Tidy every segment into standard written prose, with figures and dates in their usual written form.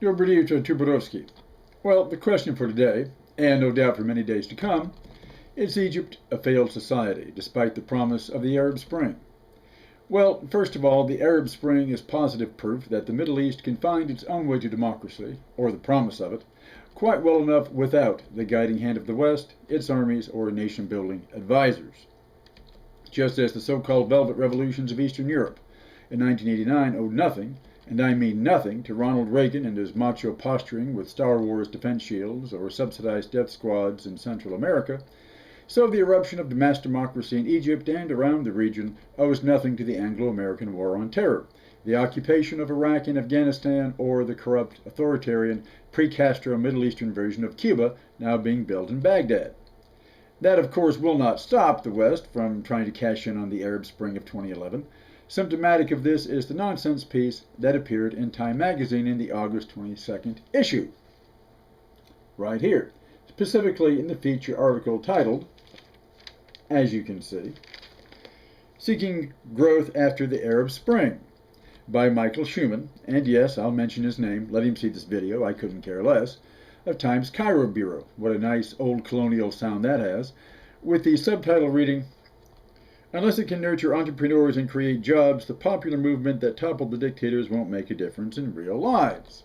Dobry Utro Tuberovsky. Well, the question for today, and no doubt for many days to come, is Egypt a failed society, despite the promise of the Arab Spring? Well, first of all, the Arab Spring is positive proof that the Middle East can find its own way to democracy, or the promise of it, quite well enough without the guiding hand of the West, its armies, or nation-building advisors. Just as the so-called Velvet Revolutions of Eastern Europe in 1989 owed nothing, and I mean nothing, to Ronald Reagan and his macho posturing with Star Wars defense shields or subsidized death squads in Central America, so the eruption of mass democracy in Egypt and around the region owes nothing to the Anglo-American War on Terror, the occupation of Iraq and Afghanistan, or the corrupt, authoritarian, pre-Castro Middle Eastern version of Cuba now being built in Baghdad. That, of course, will not stop the West from trying to cash in on the Arab Spring of 2011. Symptomatic of this is the nonsense piece that appeared in Time magazine in the August 22nd issue. Right here, specifically in the feature article titled, as you can see, Seeking Growth After the Arab Spring, by Michael Schuman, and yes, I'll mention his name, let him see this video, I couldn't care less, of Times Cairo Bureau. What a nice old colonial sound that has, with the subtitle reading, Unless it can nurture entrepreneurs and create jobs, the popular movement that toppled the dictators won't make a difference in real lives.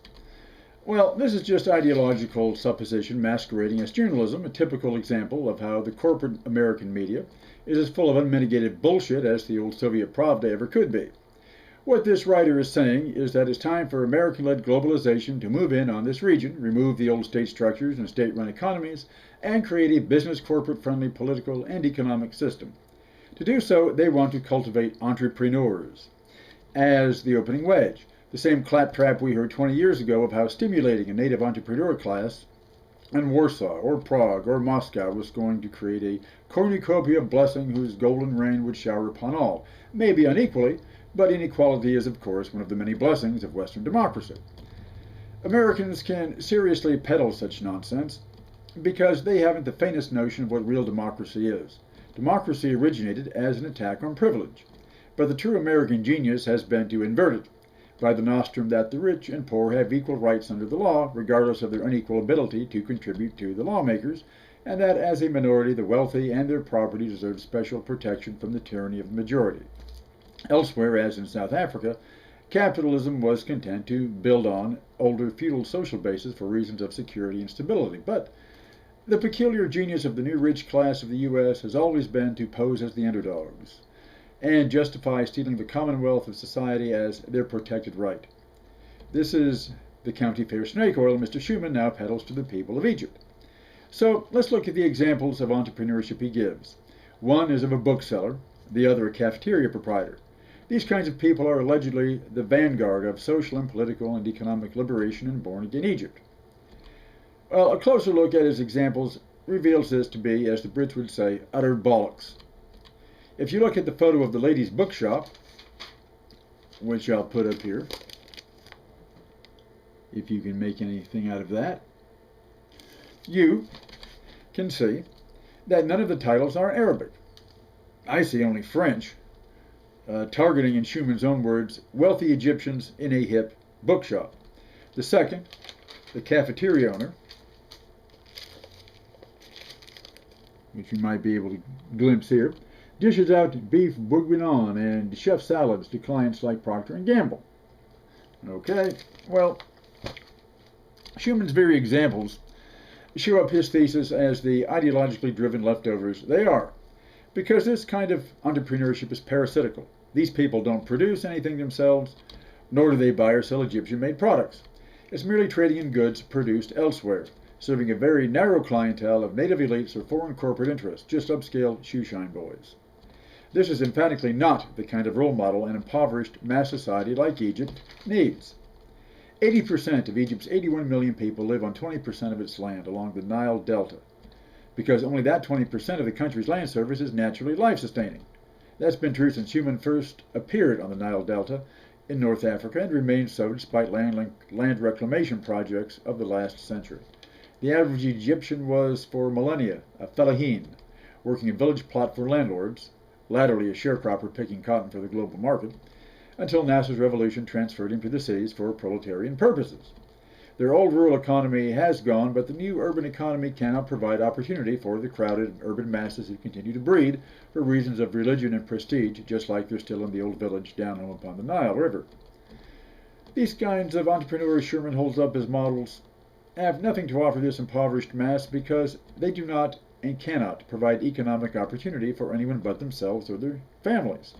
Well, this is just ideological supposition masquerading as journalism, a typical example of how the corporate American media is as full of unmitigated bullshit as the old Soviet Pravda ever could be. What this writer is saying is that it's time for American-led globalization to move in on this region, remove the old state structures and state-run economies, and create a business corporate-friendly political and economic system. To do so, they want to cultivate entrepreneurs as the opening wedge. The same claptrap we heard 20 years ago of how stimulating a native entrepreneur class in Warsaw or Prague or Moscow was going to create a cornucopia blessing whose golden rain would shower upon all. Maybe unequally, but inequality is, of course, one of the many blessings of Western democracy. Americans can seriously peddle such nonsense because they haven't the faintest notion of what real democracy is. Democracy originated as an attack on privilege, but the true American genius has been to invert it, by the nostrum that the rich and poor have equal rights under the law, regardless of their unequal ability to contribute to the lawmakers, and that as a minority the wealthy and their property deserve special protection from the tyranny of the majority. Elsewhere, as in South Africa, capitalism was content to build on older feudal social bases for reasons of security and stability, but the peculiar genius of the new rich class of the U.S. has always been to pose as the underdogs and justify stealing the commonwealth of society as their protected right. This is the county fair snake oil Mr. Schuman now peddles to the people of Egypt. So let's look at the examples of entrepreneurship he gives. One is of a bookseller, the other a cafeteria proprietor. These kinds of people are allegedly the vanguard of social and political and economic liberation in born-again Egypt. Well, a closer look at his examples reveals this to be, as the Brits would say, utter bollocks. If you look at the photo of the ladies' bookshop, which I'll put up here, if you can make anything out of that, you can see that none of the titles are Arabic. I see only French, targeting, in Schuman's own words, wealthy Egyptians in a hip bookshop. The second, the cafeteria owner, which you might be able to glimpse here, dishes out beef bourguignon and chef salads to clients like Procter & Gamble. Okay, well, Schuman's very examples show up his thesis as the ideologically driven leftovers they are, because this kind of entrepreneurship is parasitical. These people don't produce anything themselves, nor do they buy or sell Egyptian-made products. It's merely trading in goods produced elsewhere, serving a very narrow clientele of native elites or foreign corporate interests, just upscale shoeshine boys. This is emphatically not the kind of role model an impoverished mass society like Egypt needs. 80% of Egypt's 81 million people live on 20% of its land along the Nile Delta, because only that 20% of the country's land surface is naturally life-sustaining. That's been true since human first appeared on the Nile Delta in North Africa and remains so despite land reclamation projects of the last century. The average Egyptian was for millennia a fellahin, working a village plot for landlords, latterly a sharecropper picking cotton for the global market, until Nasser's revolution transferred him to the cities for proletarian purposes. Their old rural economy has gone, but the new urban economy cannot provide opportunity for the crowded urban masses who continue to breed for reasons of religion and prestige, just like they're still in the old village down home upon the Nile River. These kinds of entrepreneurs Sherman holds up as models have nothing to offer this impoverished mass because they do not and cannot provide economic opportunity for anyone but themselves or their families.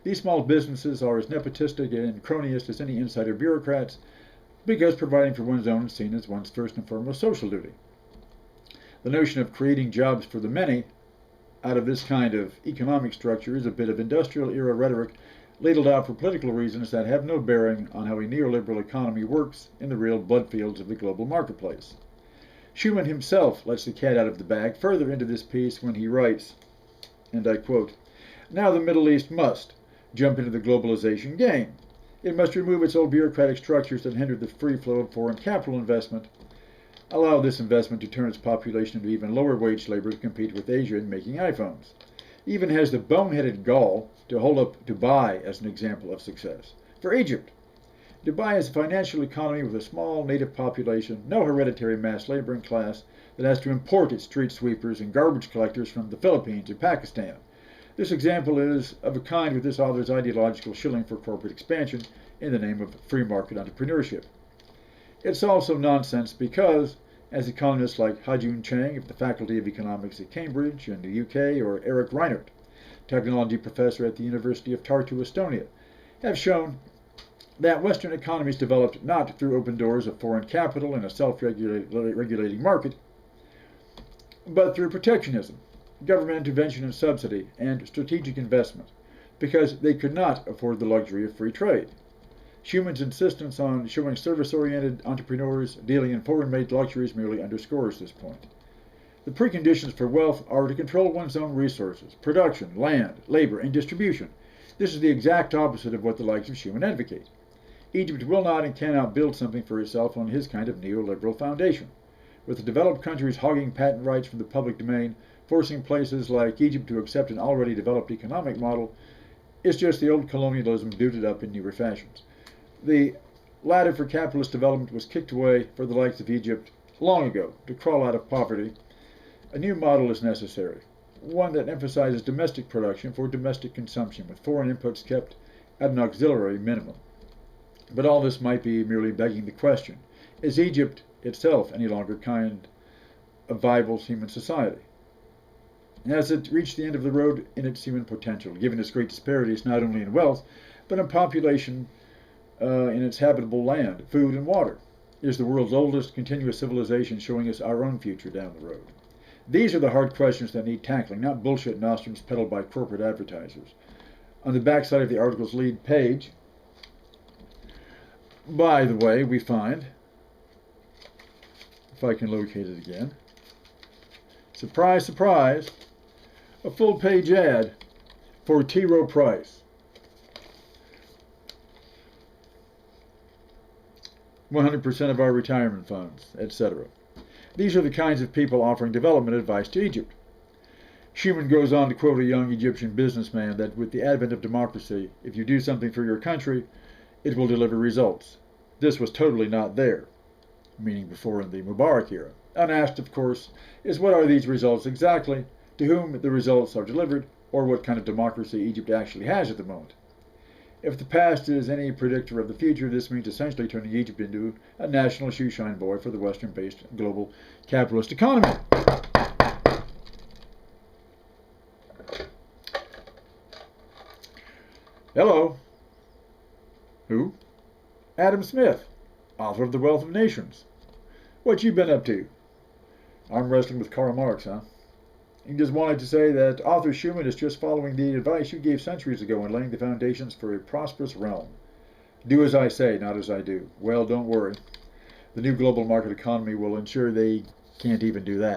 These small businesses are as nepotistic and cronyist as any insider bureaucrats because providing for one's own is seen as one's first and foremost social duty. The notion of creating jobs for the many out of this kind of economic structure is a bit of industrial era rhetoric ladled out for political reasons that have no bearing on how a neoliberal economy works in the real blood fields of the global marketplace. Schuman himself lets the cat out of the bag further into this piece when he writes, and I quote, "Now the Middle East must jump into the globalization game. It must remove its old bureaucratic structures that hinder the free flow of foreign capital investment, allow this investment to turn its population into even lower wage labor to compete with Asia in making iPhones. He even has the boneheaded gall to hold up Dubai as an example of success. For Egypt, Dubai is a financial economy with a small native population, no hereditary mass laboring class that has to import its street sweepers and garbage collectors from the Philippines or Pakistan. This example is of a kind with this author's ideological shilling for corporate expansion in the name of free market entrepreneurship. It's also nonsense because, as economists like Ha-Joon Chang of the Faculty of Economics at Cambridge in the UK or Eric Reinert, technology professor at the University of Tartu, Estonia, have shown that Western economies developed not through open doors of foreign capital in a self-regulating market, but through protectionism, government intervention and subsidy, and strategic investment, because they could not afford the luxury of free trade. Schuman's insistence on showing service-oriented entrepreneurs dealing in foreign-made luxuries merely underscores this point. The preconditions for wealth are to control one's own resources, production, land, labor, and distribution. This is the exact opposite of what the likes of Schuman advocate. Egypt will not and cannot build something for itself on his kind of neoliberal foundation. With the developed countries hogging patent rights from the public domain, forcing places like Egypt to accept an already developed economic model, it's just the old colonialism booted up in newer fashions. The ladder for capitalist development was kicked away for the likes of Egypt long ago to crawl out of poverty. A new model is necessary, one that emphasizes domestic production for domestic consumption, with foreign inputs kept at an auxiliary minimum. But all this might be merely begging the question, is Egypt itself any longer kind of viable human society? Has it reached the end of the road in its human potential, given its great disparities not only in wealth, but in population, in its habitable land, food, and water? Is the world's oldest continuous civilization showing us our own future down the road? These are the hard questions that need tackling, not bullshit nostrums peddled by corporate advertisers. On the backside of the article's lead page, by the way, we find, if I can locate it again, surprise, surprise, a full-page ad for T. Rowe Price. 100% of our retirement funds, etc. These are the kinds of people offering development advice to Egypt. Schuman goes on to quote a young Egyptian businessman that with the advent of democracy, if you do something for your country, it will deliver results. This was totally not there, meaning before in the Mubarak era. Unasked, of course, is what are these results exactly, to whom the results are delivered, or what kind of democracy Egypt actually has at the moment. If the past is any predictor of the future, this means essentially turning Egypt into a national shoeshine boy for the Western-based global capitalist economy. Hello. Who? Adam Smith, author of The Wealth of Nations. What you been up to? Arm wrestling with Karl Marx, huh? He just wanted to say that author Schuman is just following the advice you gave centuries ago in laying the foundations for a prosperous realm. Do as I say, not as I do. Well, don't worry. The new global market economy will ensure they can't even do that.